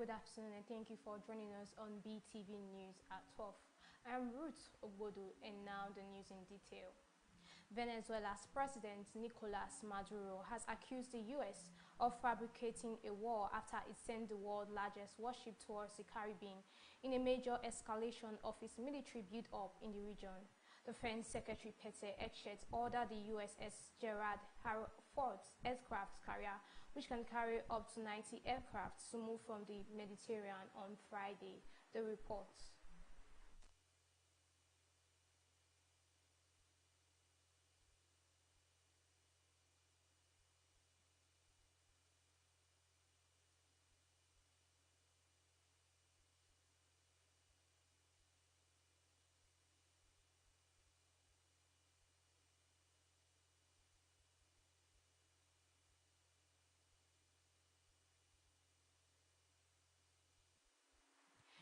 Good afternoon and thank you for joining us on BeeTv News at 12. I'm Ruth Ogbodo and now the news in detail. Venezuela's President Nicolas Maduro has accused the U.S. of fabricating a war after it sent the world's largest warship towards the Caribbean in a major escalation of its military build-up in the region. Defense Secretary Pete Hegseth ordered the USS Gerald R. Ford aircraft carrier, which can carry up to 90 aircraft, to move from the Mediterranean on Friday, the reports.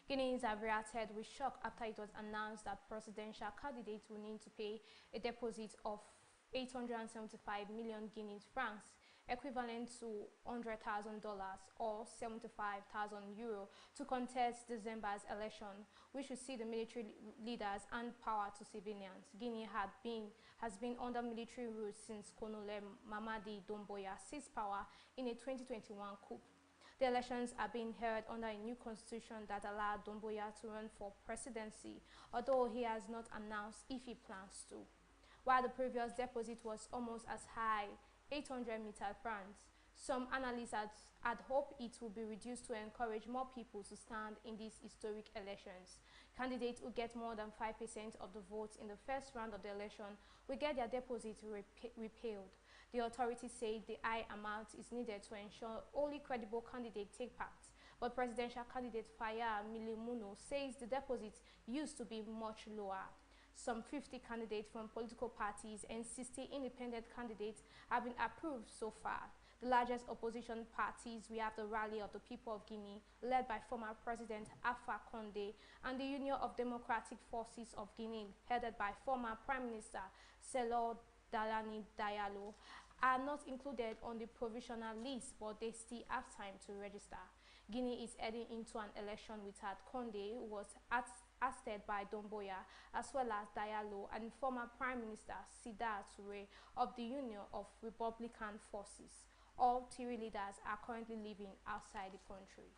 Guineans have reacted with shock after it was announced that presidential candidates will need to pay a deposit of 875 million Guinean francs, equivalent to $100,000 or 75,000 euro, to contest December's election, which will see the military leaders hand power to civilians. Guinea has been under military rule since Colonel Mamadi Doumbouya seized power in a 2021 coup. The elections are being held under a new constitution that allowed Doumbouya to run for presidency, although he has not announced if he plans to. While the previous deposit was almost as high, 800 francs, some analysts had hoped it would be reduced to encourage more people to stand in these historic elections. Candidates who get more than 5% of the votes in the first round of the election will get their deposit repealed. The authorities say the high amount is needed to ensure only credible candidates take part, but presidential candidate Faya Milimuno says the deposit used to be much lower. Some 50 candidates from political parties and 60 independent candidates have been approved so far. The largest opposition parties, we have the Rally of the People of Guinea, led by former President Alpha Condé, and the Union of Democratic Forces of Guinea, headed by former Prime Minister Cellou Dalein Diallo, are not included on the provisional list, but they still have time to register. Guinea is heading into an election without Condé, who was ousted by Doumbouya, as well as Diallo and former Prime Minister Sidar Touré of the Union of Republican Forces. All three leaders are currently living outside the country.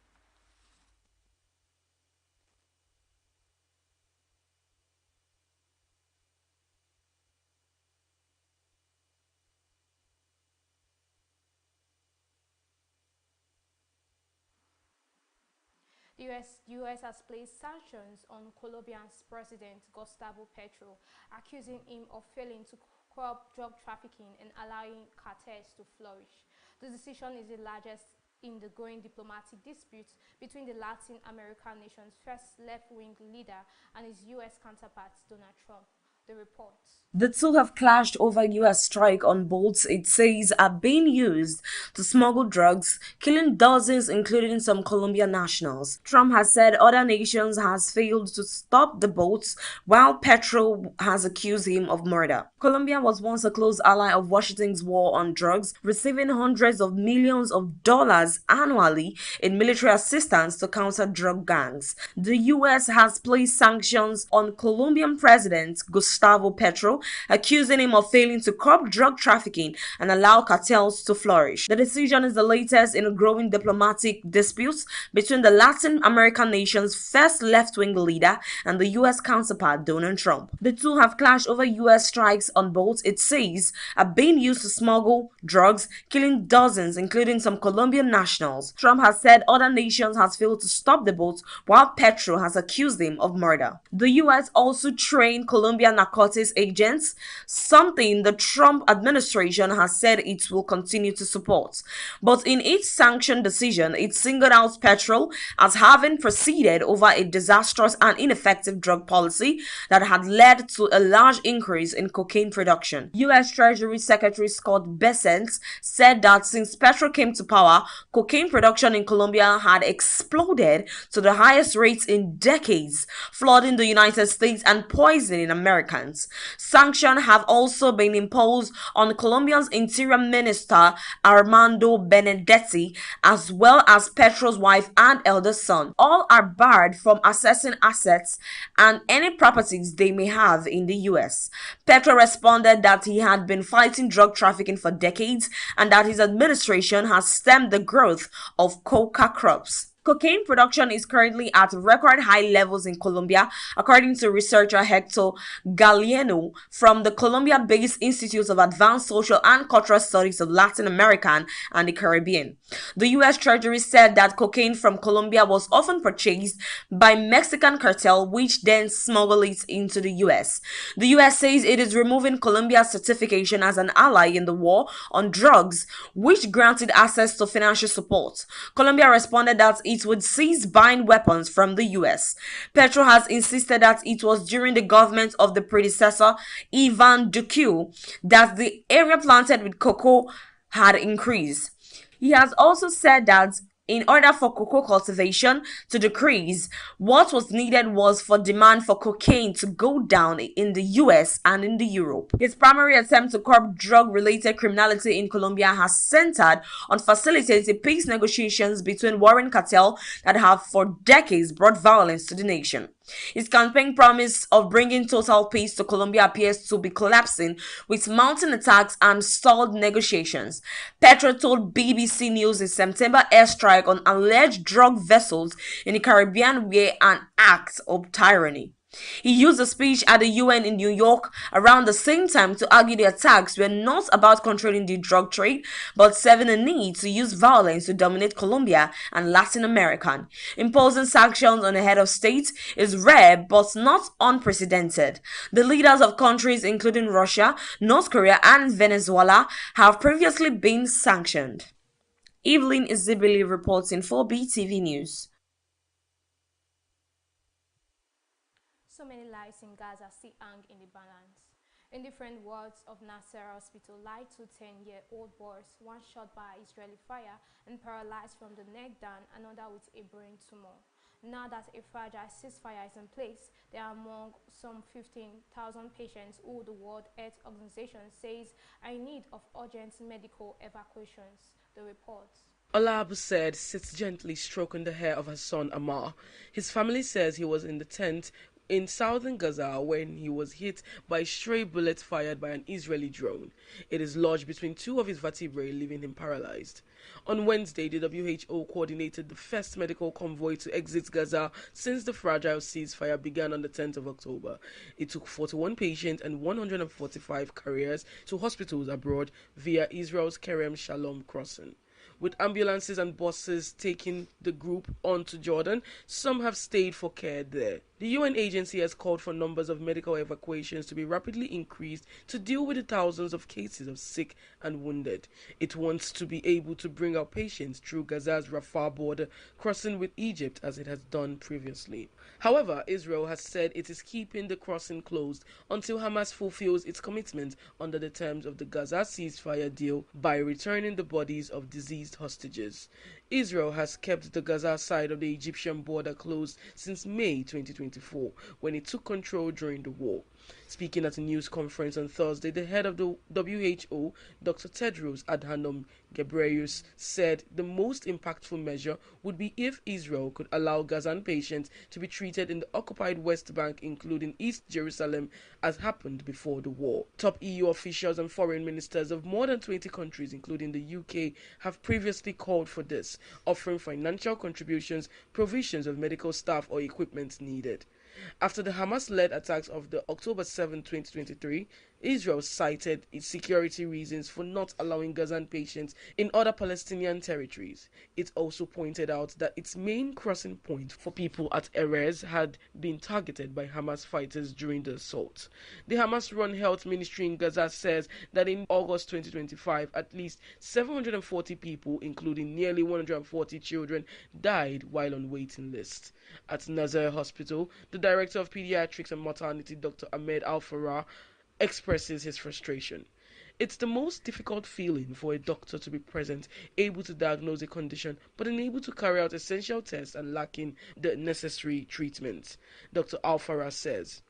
The US has placed sanctions on Colombia's President Gustavo Petro, accusing him of failing to curb drug trafficking and allowing cartels to flourish. The decision is the largest in the growing diplomatic disputes between the Latin American nation's first left-wing leader and his US counterpart, Donald Trump. The reports. The two have clashed over U.S. strike on boats it says are being used to smuggle drugs, killing dozens, including some Colombian nationals. Trump has said other nations has failed to stop the boats, while Petro has accused him of murder. Colombia was once a close ally of Washington's war on drugs, receiving hundreds of millions of dollars annually in military assistance to counter drug gangs. The U.S. has placed sanctions on Colombian President Gustavo Petro, accusing him of failing to curb drug trafficking and allow cartels to flourish. The decision is the latest in a growing diplomatic dispute between the Latin American nation's first left-wing leader and the U.S. counterpart, Donald Trump. The two have clashed over U.S. strikes on boats it says are being used to smuggle drugs, killing dozens, including some Colombian nationals. Trump has said other nations has failed to stop the boats, while Petro has accused him of murder. The U.S. also trained Colombian narcotics agents, something the Trump administration has said it will continue to support. But in its sanction decision, it singled out Petro as having proceeded over a disastrous and ineffective drug policy that had led to a large increase in cocaine production. U.S. Treasury Secretary Scott Bessent said that since Petro came to power, cocaine production in Colombia had exploded to the highest rates in decades, flooding the United States and poisoning Americans. Americans. Sanctions have also been imposed on Colombia's Interior Minister Armando Benedetti, as well as Petro's wife and eldest son. All are barred from accessing assets and any properties they may have in the US. Petro responded that he had been fighting drug trafficking for decades and that his administration has stemmed the growth of coca crops. Cocaine production is currently at record high levels in Colombia, according to researcher Hector Galeano from the Colombia-based Institute of Advanced Social and Cultural Studies of Latin America and the Caribbean. The U.S. Treasury said that cocaine from Colombia was often purchased by Mexican cartel, which then smuggled it into the U.S. The U.S. says it is removing Colombia's certification as an ally in the war on drugs, which granted access to financial support. Colombia responded that it would cease buying weapons from the US. Petro has insisted that it was during the government of the predecessor, Ivan Duque, that the area planted with cocoa had increased. He has also said that in order for cocoa cultivation to decrease, what was needed was for demand for cocaine to go down in the US and in the Europe. His primary attempt to curb drug-related criminality in Colombia has centered on facilitating peace negotiations between warring cartels that have for decades brought violence to the nation. His campaign promise of bringing total peace to Colombia appears to be collapsing with mounting attacks and stalled negotiations. Petro told BBC News in September airstrike on alleged drug vessels in the Caribbean were an act of tyranny. He used a speech at the UN in New York around the same time to argue the attacks were not about controlling the drug trade, but serving a need to use violence to dominate Colombia and Latin America. Imposing sanctions on a head of state is rare but not unprecedented. The leaders of countries including Russia, North Korea, and Venezuela have previously been sanctioned. Evelyn Izibili reporting for BeeTv News. So many lives in Gaza still hang in the balance. In different wards of Nasser Hospital lie two 10-year-old boys, one shot by Israeli fire and paralyzed from the neck down, another with a brain tumor. Now that a fragile ceasefire is in place, they are among some 15,000 patients who the World Health Organization says are in need of urgent medical evacuations. The report. Olab said sits gently stroking the hair of her son Amar. His family says he was in the tent in southern Gaza when he was hit by a stray bullet fired by an Israeli drone. It is lodged between two of his vertebrae, leaving him paralyzed. On Wednesday, the WHO coordinated the first medical convoy to exit Gaza since the fragile ceasefire began on the 10th of October. It took 41 patients and 145 carriers to hospitals abroad via Israel's Kerem Shalom crossing. With ambulances and buses taking the group on to Jordan, some have stayed for care there. The UN agency has called for numbers of medical evacuations to be rapidly increased to deal with the thousands of cases of sick and wounded. It wants to be able to bring out patients through Gaza's Rafah border, crossing with Egypt as it has done previously. However, Israel has said it is keeping the crossing closed until Hamas fulfills its commitment under the terms of the Gaza ceasefire deal by returning the bodies of deceased hostages. Israel has kept the Gaza side of the Egyptian border closed since May 2024, when it took control during the war. Speaking at a news conference on Thursday, the head of the WHO, Dr. Tedros Adhanom Ghebreyesus, said the most impactful measure would be if Israel could allow Gazan patients to be treated in the occupied West Bank, including East Jerusalem, as happened before the war. Top EU officials and foreign ministers of more than 20 countries, including the UK, have previously called for this, offering financial contributions, provisions of medical staff or equipment needed. After the Hamas-led attacks of the October 7, 2023, Israel cited its security reasons for not allowing Gazan patients in other Palestinian territories. It also pointed out that its main crossing point for people at Erez had been targeted by Hamas fighters during the assault. The Hamas-run health ministry in Gaza says that in August 2025, at least 740 people, including nearly 140 children, died while on waiting lists. At Nazar Hospital, the director of pediatrics and maternity, Dr. Ahmed Al-Farah, expresses his frustration. It's the most difficult feeling for a doctor to be present, able to diagnose a condition, but unable to carry out essential tests and lacking the necessary treatment, Dr. Al-Farah says.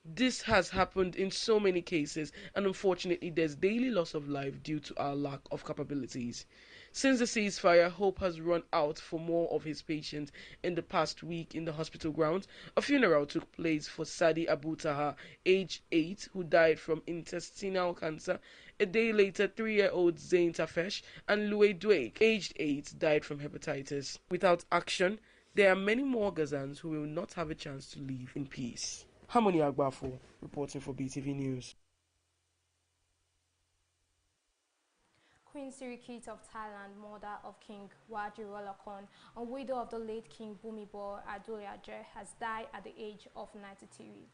This has happened in so many cases, and unfortunately, there's daily loss of life due to our lack of capabilities. Since the ceasefire, hope has run out for more of his patients. In the past week in the hospital grounds, a funeral took place for Sadi Abu Taha, aged 8, who died from intestinal cancer. A day later, 3-year-old Zain Tafesh and Louis Dweik, aged 8, died from hepatitis. Without action, there are many more Gazans who will not have a chance to live in peace. Harmony Agbafo, reporting for BeeTv News. Queen Sirikit of Thailand, mother of King Wajiralongkorn and widow of the late King Bhumibol Adulyadej, has died at the age of 93.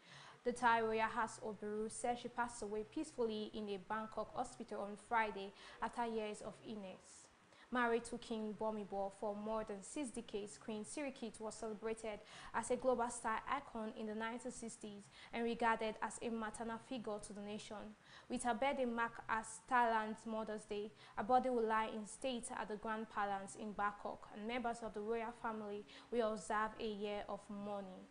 The Thai royal house of Beru said she passed away peacefully in a Bangkok hospital on Friday after years of illness. Married to King Bhumibol for more than 6 decades, Queen Sirikit was celebrated as a global star icon in the 1960s and regarded as a maternal figure to the nation. With her birthday marked as Thailand's Mother's Day, her body will lie in state at the Grand Palace in Bangkok, and members of the royal family will observe a year of mourning.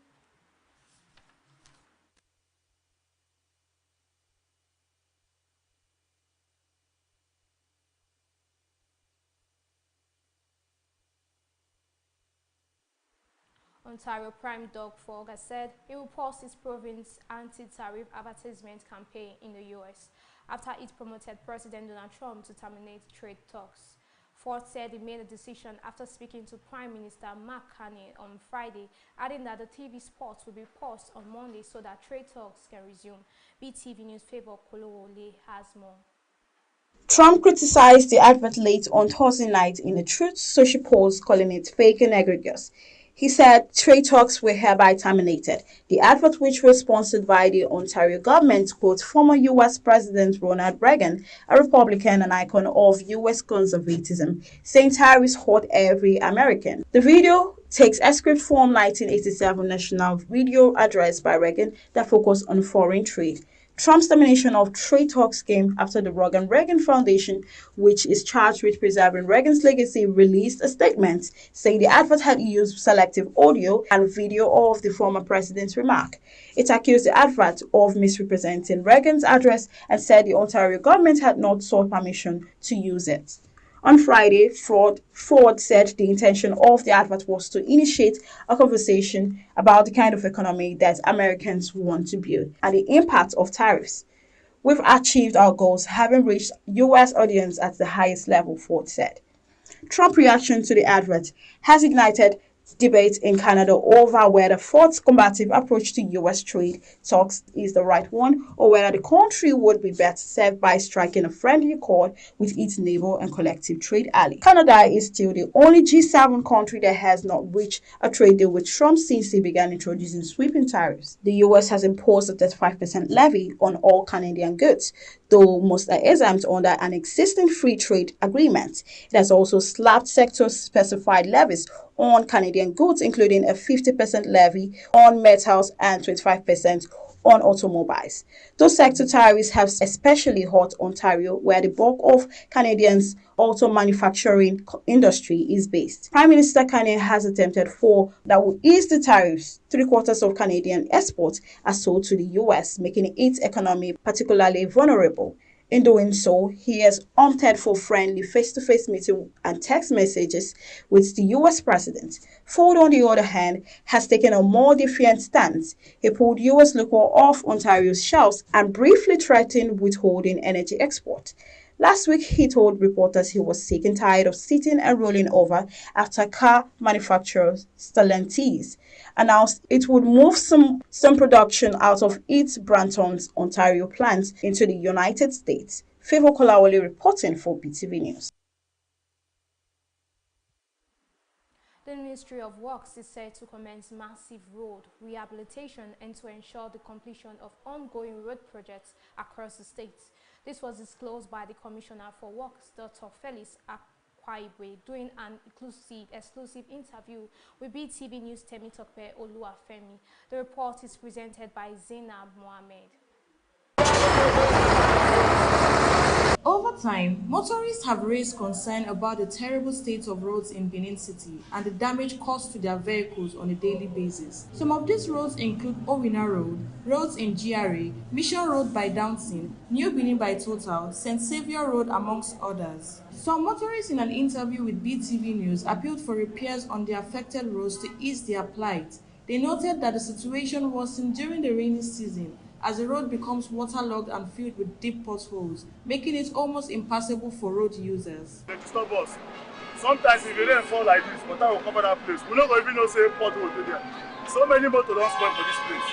Ontario Prime Doug Ford has said he will pause his province anti-tariff advertisement campaign in the U.S. after it promoted President Donald Trump to terminate trade talks. Ford said he made a decision after speaking to Prime Minister Mark Carney on Friday, adding that the TV spots will be paused on Monday so that trade talks can resume. BeeTv News Favor Kolowole has more. Trump criticized the advert late on Thursday night in a Truth Social post, calling it fake and egregious. He said trade talks were hereby terminated. The advert, which was sponsored by the Ontario government, quotes former U.S. President Ronald Reagan, a Republican and icon of U.S. conservatism, saying tariffs hurt every American. The video takes excerpt from 1987 national radio address by Reagan that focused on foreign trade. Trump's termination of trade talks came after the Reagan Foundation, which is charged with preserving Reagan's legacy, released a statement saying the advert had used selective audio and video of the former president's remark. It accused the advert of misrepresenting Reagan's address and said the Ontario government had not sought permission to use it. On Friday, Ford said the intention of the advert was to initiate a conversation about the kind of economy that Americans want to build and the impact of tariffs. We've achieved our goals, having reached U.S. audience at the highest level, Ford said. Trump's reaction to the advert has ignited debate in Canada over whether Ford's combative approach to U.S. trade talks is the right one, or whether the country would be better served by striking a friendly accord with its neighbor and collective trade ally. Canada is still the only G7 country that has not reached a trade deal with Trump since he began introducing sweeping tariffs. The U.S. has imposed a 35% levy on all Canadian goods, though most are exempt under an existing free trade agreement. It has also slapped sector-specified levies on Canadian goods, including a 50% levy on metals and 25% on automobiles. Those sector tariffs have especially hurt Ontario, where the bulk of Canadians' auto manufacturing industry is based. Prime Minister Carney has attempted that will ease the tariffs. 3/4 of Canadian exports are sold to the U.S., making its economy particularly vulnerable. In doing so, he has opted for friendly face-to-face meetings and text messages with the U.S. president. Ford, on the other hand, has taken a more defiant stance. He pulled U.S. liquor off Ontario's shelves and briefly threatened withholding energy export. Last week, he told reporters he was sick and tired of sitting and rolling over after car manufacturer Stellantis announced it would move some production out of its Brampton's Ontario plant into the United States. Favor Kolawole reporting for BeeTv News. The Ministry of Works is set to commence massive road rehabilitation and to ensure the completion of ongoing road projects across the states. This was disclosed by the Commissioner for Works, Dr. Felix Akwaibwe, during an exclusive interview with BeeTv News Temitope Oluwafemi. The report is presented by Zainab Mohammed. Over time, motorists have raised concern about the terrible state of roads in Benin City and the damage caused to their vehicles on a daily basis. Some of these roads include Owina Road, roads in GRA, Mission Road by Downton, New Benin by Total, St. Saviour Road, amongst others. Some motorists in an interview with BeeTv News appealed for repairs on the affected roads to ease their plight. They noted that the situation worsened during the rainy season as the road becomes waterlogged and filled with deep potholes, making it almost impassable for road users. They disturb us. Sometimes if the rain fall like this, water will cover that place. We don't even know say pothole will be there. So many motor don't spoil for this place.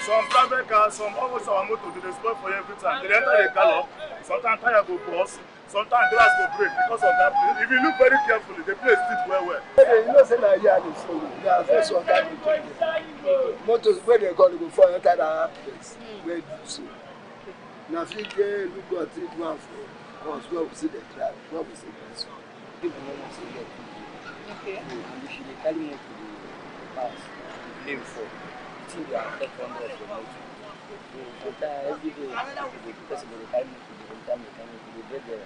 Some private cars, some almost our motor they spoil for every time. They enter the gallop, sometimes tire go burst, sometimes glass go break because of that place. If you look very carefully, the place deep well. You know, say Nigeria is so good. They are first one kind of motors where they go fall enter that place. Where do so? Now if you look at it one for us, where we see the track, where we see this one. People don't see that. Okay. And if you carry me to the house, day before, I think they are take one of the motor. So every day, the person will carry me to the time they get the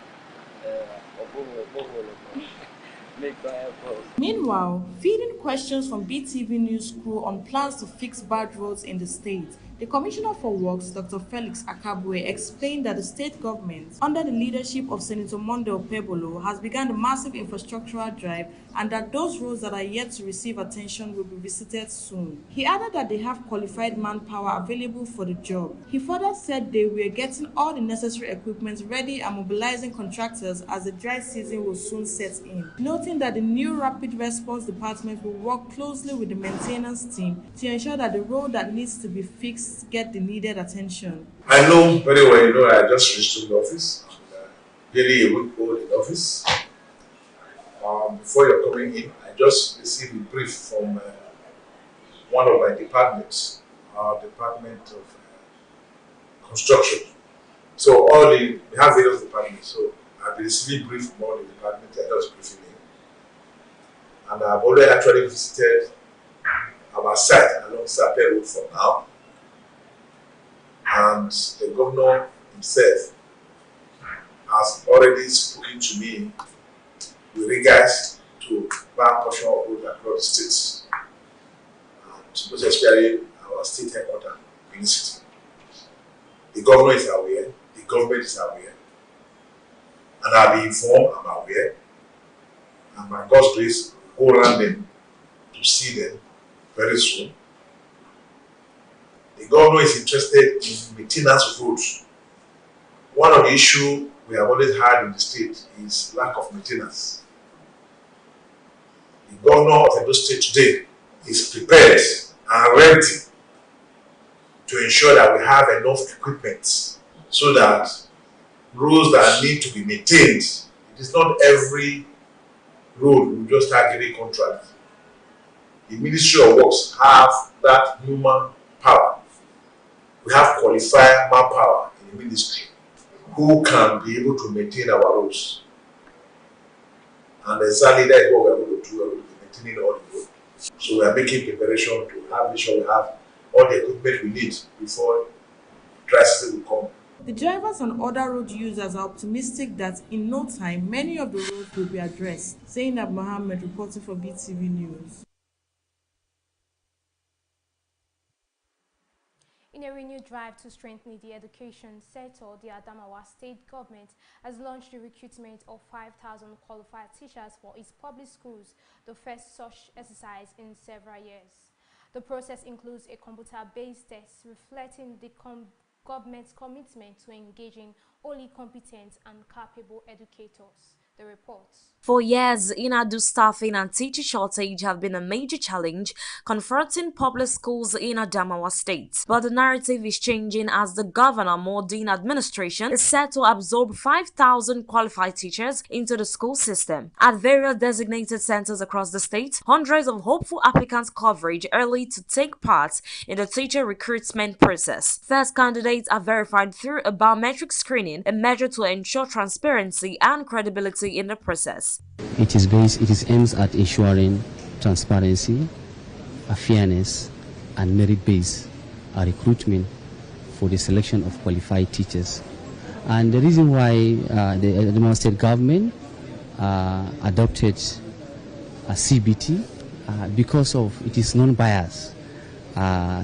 Meanwhile, feeding questions from BeeTv News crew on plans to fix bad roads in the state, the Commissioner for Works, Dr. Felix Akabwe, explained that the state government, under the leadership of Senator Monday Opebolo, has begun a massive infrastructural drive and that those roads that are yet to receive attention will be visited soon. He added that they have qualified manpower available for the job. He further said they were getting all the necessary equipment ready and mobilizing contractors as the dry season will soon set in, noting that the new Rapid Response Department will work closely with the maintenance team to ensure that the road that needs to be fixed get the needed attention. I know very well, I just reached the office, nearly a week old in office. Before you're coming in, I just received a brief from one of my departments, our Department of Construction. So we have various departments, so I've been receiving a brief from all the departments, I just briefing in. And I've already actually visited our site along Sape Road for now. And the governor himself has already spoken to me with regards to bad portion of road across the states, and most especially our state headquarters, Benin City. The governor is aware, the government is aware, and I'll be informed, I'm aware, and by God's grace, we'll go around them to see them very soon. The governor is interested in maintenance of roads. One of the issues we have always had in the state is lack of maintenance. The governor of Edo State today is prepared and ready to ensure that we have enough equipment so that roads that need to be maintained, it is not every road we just start giving contracts. The Ministry of Works have that human power. We have qualified manpower in the ministry who can be able to maintain our roads. And exactly that is what we are going to do. We are going to be maintaining all the roads. So we are making preparation to make sure we have all the equipment we need before dry season will come. The drivers and other road users are optimistic that in no time, many of the roads will be addressed. Zainab Mohammed reporting for BeeTv News. In a renewed drive to strengthen the education sector, the Adamawa state government has launched the recruitment of 5,000 qualified teachers for its public schools, the first such exercise in several years. The process includes a computer-based test reflecting the government's commitment to engaging only competent and capable educators. The reports. For years, Inadu staffing and teacher shortage have been a major challenge confronting public schools in Adamawa State. But the narrative is changing as the Governor Modine administration is set to absorb 5,000 qualified teachers into the school system. At various designated centers across the state, hundreds of hopeful applicants coverage early to take part in the teacher recruitment process. First candidates are verified through a biometric screening, a measure to ensure transparency and credibility in the process. It is aimed at ensuring transparency, fairness, and merit-based recruitment for the selection of qualified teachers. And the reason why the Adamawa State government adopted a CBT because of it is non-biased.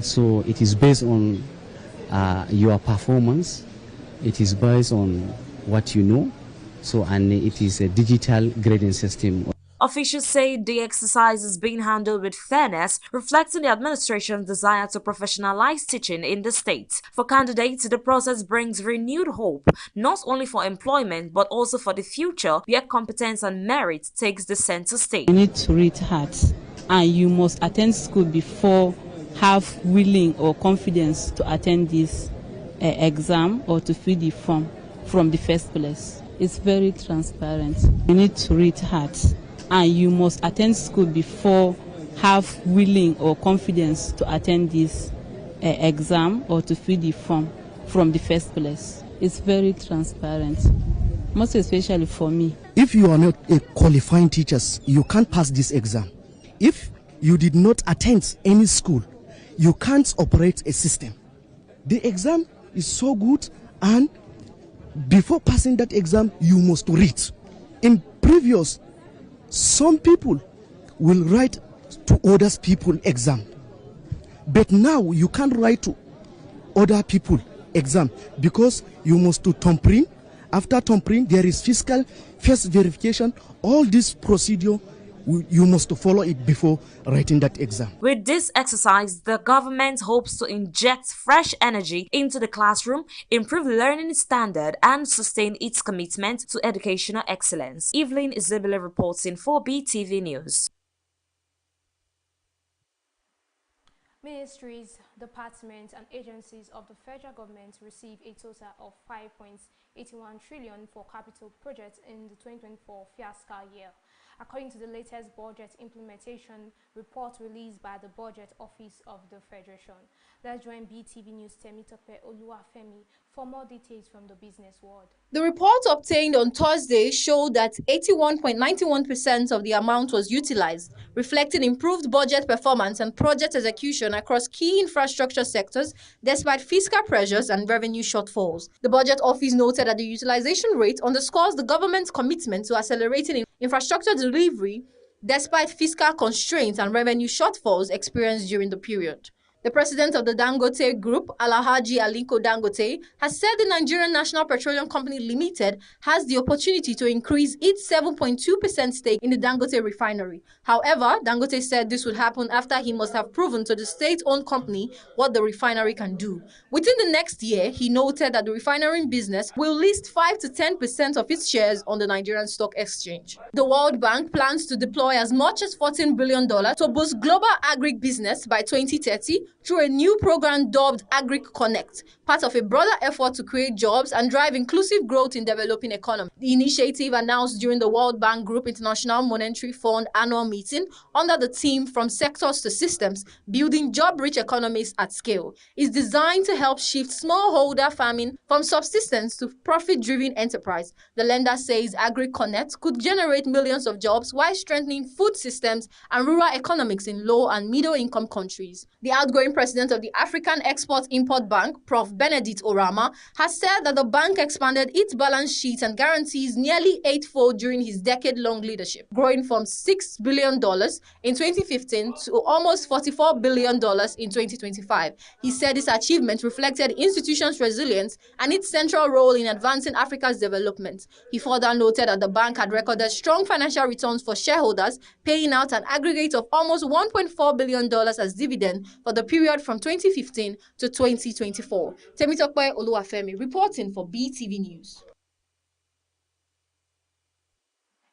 So it is based on your performance. It is based on what you know. So, and it is a digital grading system. Officials say the exercise is being handled with fairness, reflecting the administration's desire to professionalize teaching in the state. For candidates, the process brings renewed hope, not only for employment but also for the future, where competence and merit takes the center stage. You need to read hard, and you must attend school before have willing or confidence to attend this exam or to fill the form from the first place. It's very transparent. You need to read hard, and you must attend school before have willing or confidence to attend this exam or to fill the form from the first place. It's very transparent, most especially for me. If you are not a qualifying teacher, you can't pass this exam. If you did not attend any school, you can't operate a system. The exam is so good, and before passing that exam, you must read. In previous, some people will write to other people exam, but now you can't write to other people exam because you must do thumbprint. After thumbprint, there is fiscal first verification. All this procedure, you must follow it before writing that exam. With this exercise, the government hopes to inject fresh energy into the classroom, improve learning standard, and sustain its commitment to educational excellence. Evelyn Isabella reporting for BeeTv News. Ministries, departments, and agencies of the federal government receive a total of 5.81 trillion for capital projects in the 2024 fiscal year, according to the latest budget implementation report released by the Budget Office of the Federation. Let's join BeeTv News Temitope Oluwafemi for more details from the business world. The report obtained on Thursday showed that 81.91% of the amount was utilized, reflecting improved budget performance and project execution across key infrastructure sectors despite fiscal pressures and revenue shortfalls. The Budget Office noted that the utilization rate underscores the government's commitment to accelerating infrastructure delivery despite fiscal constraints and revenue shortfalls experienced during the period. The president of the Dangote Group, Alhaji Aliko Dangote, has said the Nigerian National Petroleum Company Limited has the opportunity to increase its 7.2% stake in the Dangote refinery. However, Dangote said this would happen after he must have proven to the state-owned company what the refinery can do. Within the next year, he noted that the refinery business will list 5 to 10% of its shares on the Nigerian Stock Exchange. The World Bank plans to deploy as much as $14 billion to boost global agri-business by 2030 through a new program dubbed Agri-Connect, part of a broader effort to create jobs and drive inclusive growth in developing economies. The initiative, announced during the World Bank Group International Monetary Fund annual meeting under the theme From Sectors to Systems, Building Job-Rich Economies at Scale, is designed to help shift smallholder farming from subsistence to profit-driven enterprise. The lender says Agri-Connect could generate millions of jobs while strengthening food systems and rural economics in low and middle-income countries. The outgoing president of the African Export-Import Bank, Prof. Benedict Orama, has said that the bank expanded its balance sheet and guarantees nearly eightfold during his decade-long leadership, growing from $6 billion in 2015 to almost $44 billion in 2025. He said this achievement reflected the institution's resilience and its central role in advancing Africa's development. He further noted that the bank had recorded strong financial returns for shareholders, paying out an aggregate of almost $1.4 billion as dividend for the period from 2015 to 2024. Temitope Oluwafemi reporting for BeeTv News.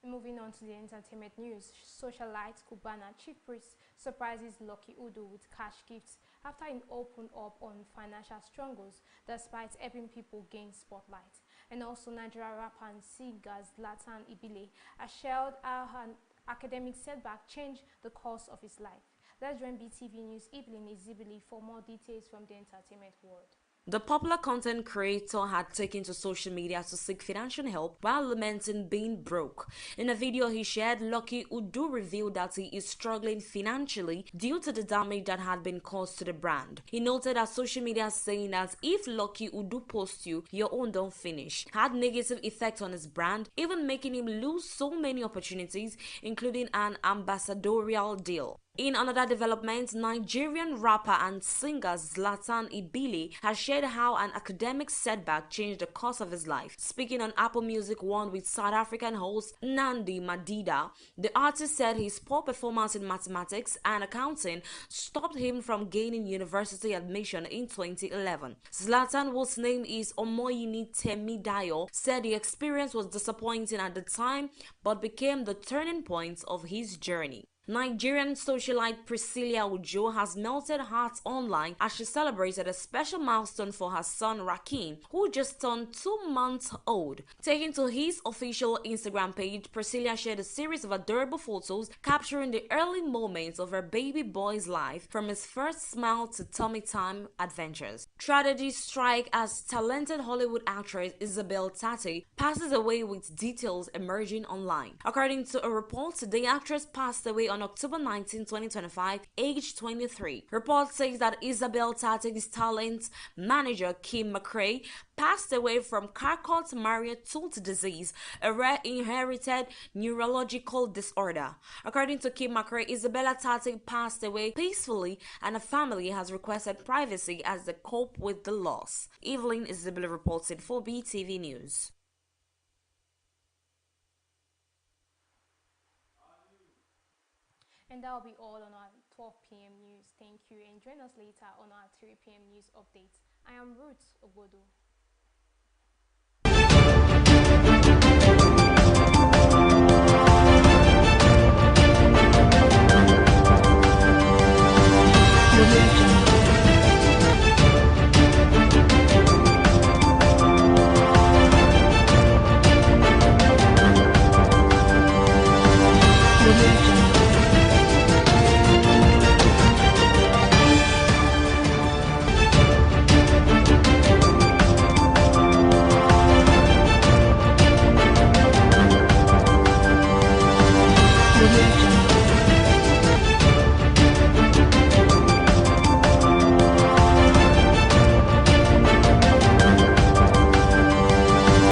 Moving on to the entertainment news, socialite Cubana chief priest surprises Lucky Udo with cash gifts after he opened up on financial struggles despite helping people gain spotlight. And also Nigerian rapper and singer Zlatan Ibile has shared how an academic setback changed the course of his life. Let's join BeeTv News Evelyn Izibili for more details from the entertainment world. The popular content creator had taken to social media to seek financial help while lamenting being broke. In a video he shared, Lucky Udu revealed that he is struggling financially due to the damage that had been caused to the brand. He noted that social media saying that if Lucky Udu posts you, your own don't finish, had negative effect on his brand, even making him lose so many opportunities, including an ambassadorial deal. In another development, Nigerian rapper and singer Zlatan Ibili has shared how an academic setback changed the course of his life. Speaking on Apple Music One with South African host Nandi Madida, the artist said his poor performance in mathematics and accounting stopped him from gaining university admission in 2011. Zlatan, whose name is Omoyini Temidayo, said the experience was disappointing at the time but became the turning point of his journey. Nigerian socialite Priscilla Ujo has melted hearts online as she celebrated a special milestone for her son Rakim, who just turned 2 months old. Taken to his official Instagram page, Priscilla shared a series of adorable photos capturing the early moments of her baby boy's life, from his first smile to tummy time adventures. Tragedy strike as talented Hollywood actress Isabel Tati passes away, with details emerging online. According to a report, the actress passed away on October 19, 2025, aged 23. Report says that Isabel Tati's talent manager Kim McRae passed away from Charcot-Marie Tooth disease, a rare inherited neurological disorder. According to Kim McRae, Isabella Tati passed away peacefully and her family has requested privacy as they cope with the loss. Evelyn Isabella reported for BeeTv News. And that will be all on our 12 p.m. news. Thank you, and join us later on our 3 p.m. news updates. I am Ruth Obodo.